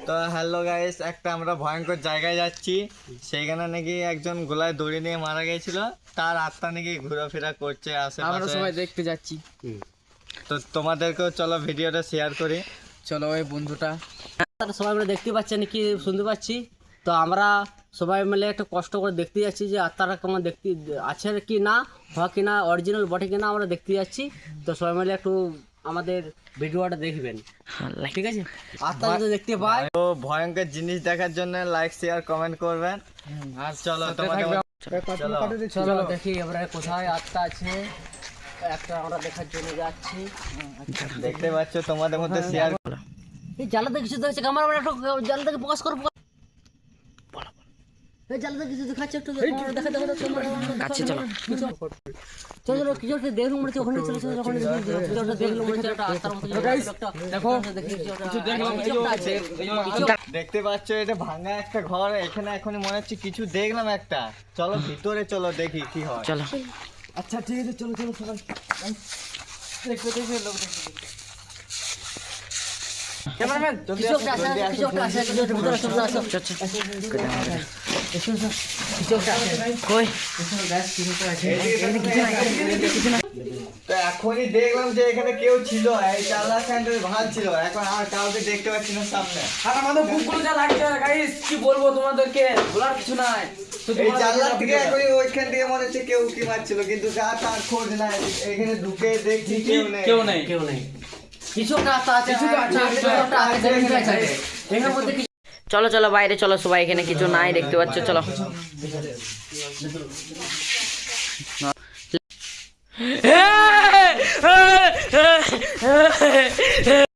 তো hello guys, একটা আমরা ভয়ঙ্কর জায়গায় যাচ্ছি। সেইখানে নাকি একজন গোলায় দড়ি নিয়ে মারা গেছিল, তার আত্মা নাকি ঘোরাফেরা করছে আমরা আশেপাশে। সবাই দেখতে যাচ্ছি। তো তোমাদেরকেও চলো ভিডিওটা শেয়ার করি। চলো ওই বন্ধুটা সবাই মিলে দেখতে পাচ্ছেন কি শুনতে পাচ্ছি। তো আমরা সবাই মিলে একটু কষ্ট করে দেখতে যাচ্ছি যে আত্মারা কেমন দেখতে আছে কি না, হয় কি না, অরিজিনাল বটে কিনা আমরা দেখতে যাচ্ছি। তো সবাই মিলে একটু আমাদের ভিডিওটা দেখবেন, ঠিক আছে? আত্মা যদি দেখতে পাই তো ভয়ঙ্কর জিনিস দেখার জন্য লাইক শেয়ার কমেন্ট করবেন। আর চলো তোমাদের চলো চলো দেখি আমরা কোথায় আত্মা আছে, একটা আমরা দেখার জন্য যাচ্ছি। দেখতে পাচ্ছ তোমাদের মধ্যে শেয়ার। এই জানলাতে কিছু দেখছে, ক্যামেরা একটু জানলাটাকে ফোকাস করো। এই জানলাতে কিছু দেখাচ্ছে, একটু দেখা কাছে চলো। চলো চলো, কিছু একটা দেখলুম মনে হচ্ছে ওখানে। চলো চলো, ওখানে কিছু একটা দেখলুম মনে হচ্ছে একটা আত্মার মতো। দেখো কিছু দেখলাম, কিছু একটা আছে। দেখতে পাচ্ছ এটা ভাঙা একটা ঘর, এখানে এখনই মনে হচ্ছে কিছু দেখলাম একটা। চলো ভিতরে চলো দেখি কি হয়। চলো আচ্ছা ঠিক আছে, চলো চলো সবাই দেখবে দেখবে লোক দেখবে। ক্যামেরাম্যান কিছু একটা আছে, কিছু একটা আছে, কিছু একটা ভিতরে চলে আসো। কিছু একটা আছে কই? তো এখনই দেখলাম যে এখানে কেউ ছিল, এই চালা সেন্টারে ভালো ছিল। এখন আর কাউকে দেখতে পাচ্ছি না সামনে। আর আমাদের বুকগুলো যা লাগছে গাইস, কি বলবো তোমাদেরকে, বলার কিছু নাই। তো এই জানলা থেকে এখনই ওইখান থেকে মনে হচ্ছে কেউ কি মারছিল, কিন্তু যা তার খোঁজ নাই। এখানে ঢুকে দেখছি কেউ নেই। কেউ নেই। কিছু একটা আত্মা আছে, কিছু একটা আছে, এখানে মধ্যে চলো চলো বাইরে চলো সবাই, এখানে কিছু নাই দেখতে পাচ্ছ, চলো।